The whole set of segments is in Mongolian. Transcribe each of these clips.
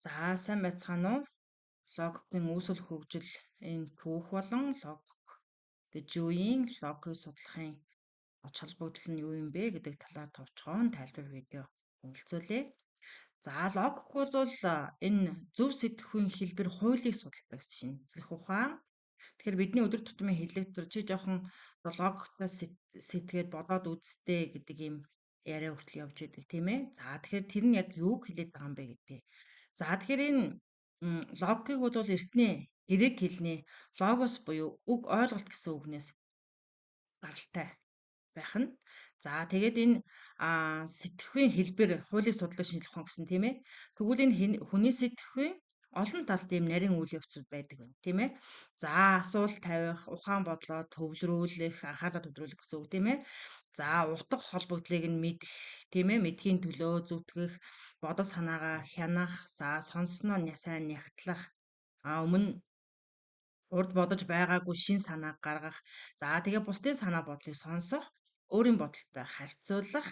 За сайн байцгаана уу? Логикийн үүсэл хөгжил энэ түүх болон логик гэж юу юм? Логикийг судлахын оч холбогдол нь юу юм бэ гэдэг талаар товчхон тайлбар видео хэлцүүлье. За логик бол энэ зөв сэтгэхүйн хэлбэр хуулийг судалдаг шинжлэх ухаан. Тэгэхээр бидний өдөр тутмын хэллэгдэр чи жоохон логиктой сэтгэгээд бодоод үзтээ гэдэг юм яриа хүртэл явж байдаг тийм ээ. За тэгэхээр тэр нь яг юуг хэлээд байгаа юм бэ гэдэг. За тэгэхээр энэ логикийг бол эртний грек хэлний логос буюу үг ойлголт гэсэн үгнээс гаралтай байх нь. За тэгээд энэ сэтгэхүйн хэлбэр хуулийн судлах шинжилх ухаан гэсэн тийм ээ. Тэгвэл энэ хүний сэтгэхүйн олон талт ийм нарийн үйл явцуд байдаг байна тийм ээ. За асуулт тавих, ухаан бодлоо төвлөрүүлэх, анхаарлаа төвлөрүүлэх гэсэн үг тийм ээ. За утга холбогдлыг нь мэдэх тийм ээ, мэдхийн төлөө зүтгэх, бодол санаагаа хянах, за сонссноо сайн нягтлах, өмнө урд бодож байгаагүй шин санаа гаргах, за тэгээ бусдын санаа бодлыг сонсох, өөрийн бодолтой харьцуулах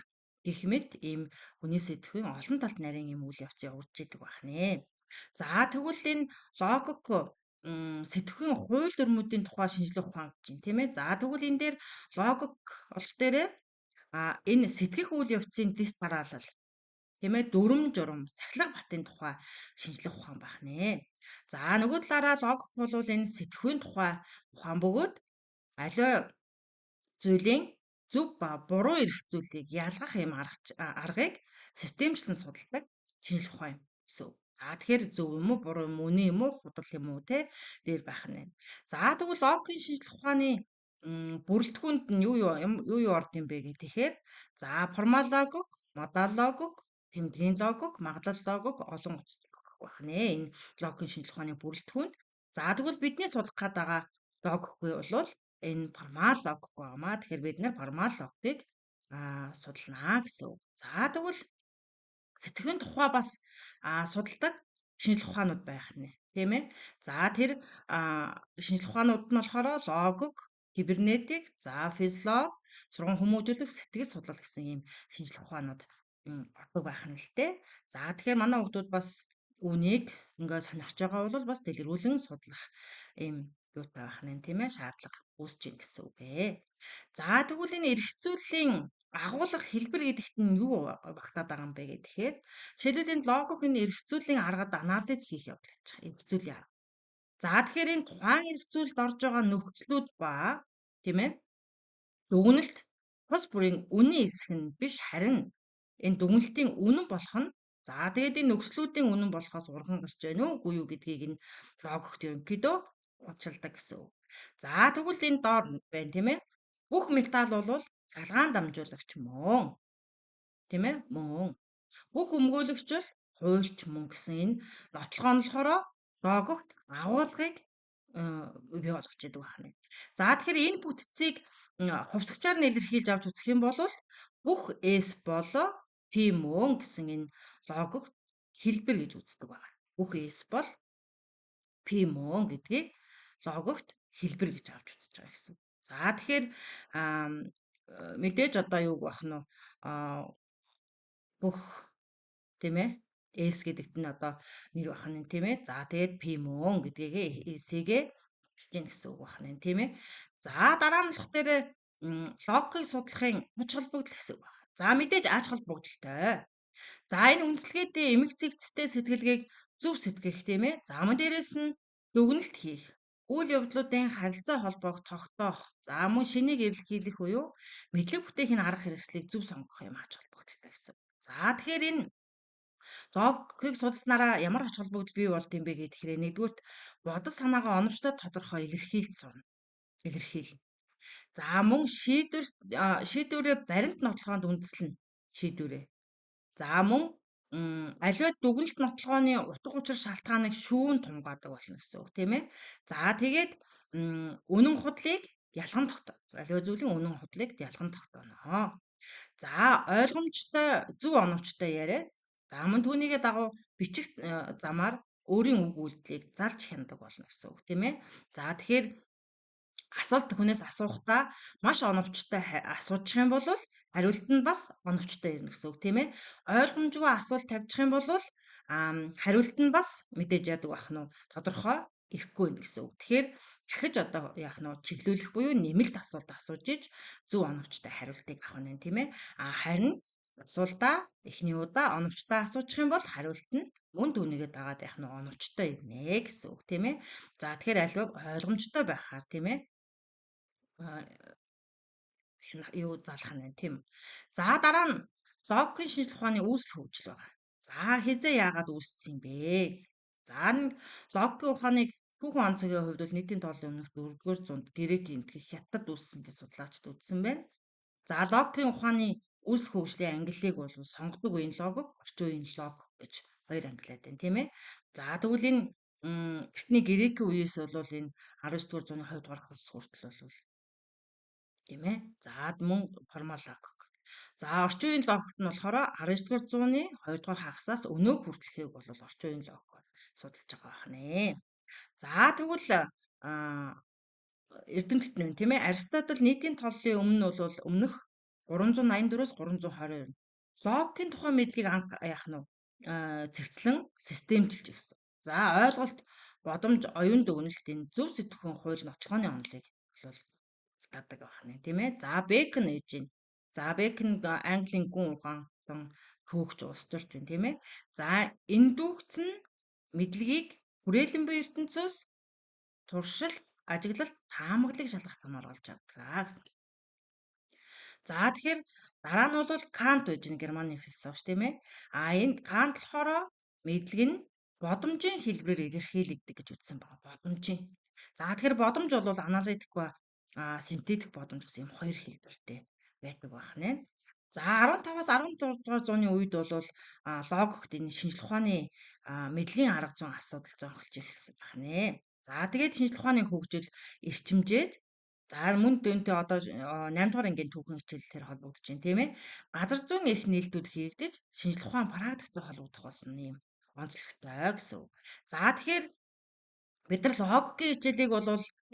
гэх мэт ийм хүний сэтгэхүйн олон талт нарийн юм үйл явц явагдаж идэг байна. За тэгвэл энэ логик сэтгэхүйн хууль дүрмүүдийн тухай шинжлэх ухаан гэж байна тийм ээ. За тэгвэл энэ дээр логик болох дээрээ энэ сэтгэх үйл явцын дэс дараалал тийм ээ дүрм журм сахилга батын тухай шинжлэх ухаан байх нэ. За нөгөө талаараа логик бол энэ сэтгхүйн тухай ухаан бөгөөд аливаа зүйлийн зөв ба буруу эрх зүйлийг ялгах юм аргыг системчлэн судалдаг шинжлэх ухаан юм гэсэн үг. За тэгэхээр зөв юм уу буруу юм уу үнэн юм уу худал юм уу те дээр байх нь. За тэгвэл логикийн шинжлэх ухааны бүрэлдэхүүнд нь юу орд юм бэ гэхээр за формал логик, модал логик, тэмдгийн логик, магадлал логик олон утгатай байх нэ. Энэ логикийн шинжлэх ухааны бүрэлдэхүүнд. За тэгвэл бидний судлах гээд байгаа логикгүй бол энэ формал логик байгаамаа. Тэгэхээр бид нэр формал логикийг судалнаа гэсэн үг. За тэгвэл сэтгэхүйн тухай бас судалдаг шинжлэх ухаанууд байх нэ. Тийм ээ. За тэр шинжлэх ухаанууд нь болохоор логик, кибернетик, за физиолог, сургууль хүмүүжүүлэх, сэтгэл судлал гэсэн ийм шинжлэх ухаанууд ордог байх нь л дээ. За тэгэхээр манай хүмүүс бас үнийг ингээд сонирхож байгаа бол бас дэлгэрүүлэн судлах ийм юутай байх нь тийм ээ шаардлага үүсэж ийн гэсэн үг ээ. За тэгвэл энэ эргцүүллийн агуулга хэлбэр гэдэгт нь юу багтаад байгаа юм бэ гэхээр жишээлбэл энэ логик энэ эргцүүллийн аргад анализ хийх явдал гэж байгаа. Эргцүүллийн арга. За тэгэхээр энэ тухайн эргцүүлд орж байгаа нөхцлүүд ба тийм ээ дүгнэлт тус бүрийн үнэн эсэх нь биш харин энэ дүгнэлтийн үнэн болох нь за тэгээд энэ нөхцлүүдийн үнэн болохоос урган гарч байна уу үгүй юу гэдгийг энэ логикт ерөнхийдөө удшилдаг гэсэн үг. За тэгвэл энэ доор байна тийм ээ. Бүх металл бол цалгаан дамжуулагч мөн. Тийм ээ? Мөн. Бүх өмгөөлөгч бол хуульч мөн гэсэн энэ нотлогоо нь болохоор логикт агуулгыг бий болгож идэг байна. За тэгэхээр энэ бүтцийг хувьсгчаар нь илэрхийлж авч үзэх юм бол бүх S болоо P мөн гэсэн энэ логик хэлбэр гэж үздэг байна. Бүх S бол P мөн гэдгийг логикт хэлбэр гэж авч үзэж байгаа гэсэн. За тэгэхээр мэдээж одоо юу гэх нь бүх тийм ээ S гэдэгт нь одоо нэр бах нь тийм ээ. За тэгээд P мөн гэдгийг S-гээ хэлж гэсэн үг бах нь тийм ээ. За дараа нь болох дээр логикийг судлахын ач холбогдол гэсэн үг байна. За мэдээж ач холбогдолтой. За энэ үнэлгээтэй эмэг цэгцтэй сэтгэлгээг зөв сэтгэх тийм ээ. За мөн дээрэс нь дүгнэлт хийх. Үйл явдлуудын харилцаа холбоог тогтоох. За мөн шинийг эрэлхийлэх буюу мэдлэг бүтээх энэ арга хэрэгслийг зөв сонгох юм ач холбогдолтой гэсэн. За тэгэхээр энэ логикийг судалснараа ямар ач холбогдол бий болд юм бэ гэхээр нэгдүгürt бодол санаагаа оновчтой тодорхой илэрхийлж сурна. Илэрхийлнэ. За мөн шийдвэрээ баримт нотлохоонд үндэслэнэ. Шийдвэрээ. За мөн аливаа дүгнэлт нотлохооны утга учир шалтгааныг шүүн тунгаадаг болно гэсэн үг тийм ээ. За тэгээд үнэн худлыг ялган тогтоо. Аливаа зүйлийн үнэн худлыг ялган тогтооно. За ойлгомжтой зөв оновчтой яриа. За мөн түүнийгээ дагуу бичих замаар өөрийн үг үйлдэлийг залж хяндаг болно гэсэн үг тийм ээ. За тэгэхээр асуулт хүнээс асуухдаа маш оновчтой асуучих юм бол хариулт нь бас оновчтой ирнэ гэсэн үг тийм ээ. Ойлгомжгүй асуулт тавьчих юм бол хариулт нь бас мэдээж яадаг бах нь тодорхой ирэхгүй байна гэсэн үг. Тэгэхээр дахиж одоо яах нь чиглүүлэх буюу нэмэлт асуулт асууж иж зөв оновчтой хариултыг авах нь тийм ээ. Харин асуултаа эхний удаа оновчтой асуучих юм бол хариулт нь мөн түүнийгээ дагаад яах нь оновчтой ирнэ гэсэн үг тийм ээ. За тэгэхээр альваг ойлгомжтой байхаар тийм ээ юу залах нь байна тийм. За дараа нь логикийн шинжилгээ ухааны үүсэл хөгжил байна. За хизээ яагаад үүссэн юм бэ? За нэг логикийн ухааныг түүхэн онцгийн хувьд бол нийтийн тооллын өмнөх 4-р зуунд Грекийн энтгэх хятад үүссэн гэж судлаачид үзсэн байна. За логикийн ухааны үүсэл хөгжлийн ангиллыг бол сонгодог үеийн логик, орчин үеийн логик гэж хоёр ангилаад байна тийм ээ. За тэгвэл энэ эртний Грекийн үеэс бол энэ 19-р зууны 2-р хагас хүртэл бол тийм ээ. За мөн формал логик. За орчин үеийн логикт нь болохоор 19-р зууны 2-р хагасаас өнөө хүртэлхийг бол орчин үеийн логик судалж байгаа байх нэ. За тэгвэл эрдэмтэд нь тийм ээ Аристотель нийтийн тооллын өмнө бол өмнөх 384-өөс 322 логикийн тухай мэдлэгийг анх яах нь цэгцлэн системчилж өгсөн. За ойлголт, бодомж, оюун дүгнэлт энэ зөв сэтгүүхийн хууль нотлохооны онолыг бол татдаг байх нэ тийм ээ. За Бэкон ээж нь. За Бэкон Английн гүн ухаан түүхч улс төрч байна тийм ээ. За энэ дүүгц нь мэдлэгийг хүрээлэн буй ертөнцөөс туршилт, ажиглалт, таамаглалыг шалгах замаар олж авдаг гэсэн. За тэгэхээр дараа нь бол Кант байж гэн Германы философч тийм ээ. Энд Кант болохоор мэдлэг нь бодомжийн хэлбэрээр илэрхийлэгдэх гэж үзсэн байна. Бодомжийн. За тэгэхээр бодомж бол аналитик ба синтетик бодомж гэсэн юм хоёр хэлбэртэй байдаг байх нэ. За 15-аас 16 дугаар зууны үед бол логикт энэ шинжлэх ухааны мэдлийн арга зүйн асуудал зонхолж эхэлсэн байх нэ. За тэгээд шинжлэх ухааны хөгжил эрчимжээд за мөн дүнтэй одоо 8 дугаар ангийн түүхэн хичээлээр холбогдож байна тийм ээ. Газар зүйн эрх нээлтүүд хийгдэж шинжлэх ухаан практиктэй холбогдох болсон юм онцлогтой гэсэн үг. За тэгэхээр бид нар логикийн хичээлийг бол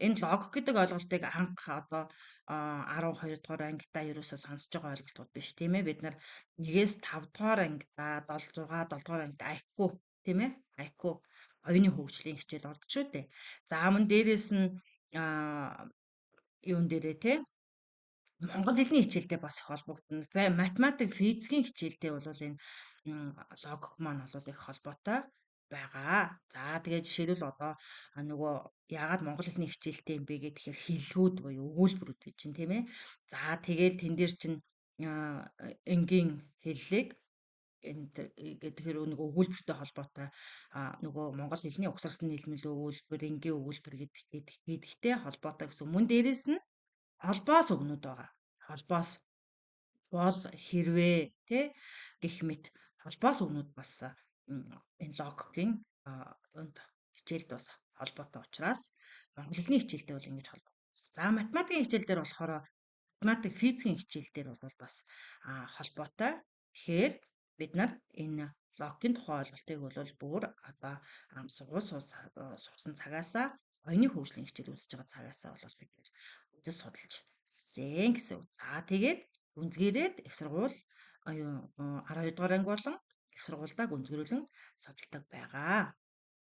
энэ логик гэдэг ойлголтыг анх одоо 12 дугаар ангидаа ерөөсөө сонсож байгаа ойлголтууд биш тийм ээ. Бид нар 1-ээс 5 дугаар ангидаа 7 6 7 дугаар ангид IQ тийм ээ. IQ оюуны хөгжлийн хичээл ордог шүү дээ. За мөн дээрэс нь юун дээрээ те монгол хэлний хичээлтэй бас их холбогдно. Математик, физикийн хичээлтэй бол энэ логик маань бол их холбоотой байгаа. За тэгээ жишээлбэл одоо нөгөө яагаад монгол хэлний хичээлтэй юм бэ гэхээр хэллэгүүд буюу өгүүлбэрүүд гэж чинь тийм ээ. За тэгээл тэн дээр чинь энгийн хэллэг тэгэхээр нөгөө өгүүлбэртэй холбоотой нөгөө монгол хэлний угсарсан нийлмэл өгүүлбэр, энгийн өгүүлбэр гэдэгтэй холбоотой гэсэн. Мөн дээрэс нь холбоос өгнүүд байгаа. Холбоос бол хэрвээ тий гэх мэт холбоос өгнүүд бас энэ логикийн хичээлд бас холбоотой учраас монгол хэлний хичээлтэй бол ингэж холбоотой. За математикийн хичээл дээр болохоор математик, физикийн хичээл дээр бол бас холбоотой. Тэгэхээр бид нар энэ логикийн тухай ойлголтыг бол бүр одоо сургууль суусан цагаасаа оюуны хөгжлийн хичээл үзэж байгаа цагаасаа бол бид нэр үзэж судалж хэлсэн гэсэн үг. За тэгээд гүнзгийрээд их сургууль 12 дугаар анги болон их сургуультай гүнзгийрүүлэн судалдаг байгаа.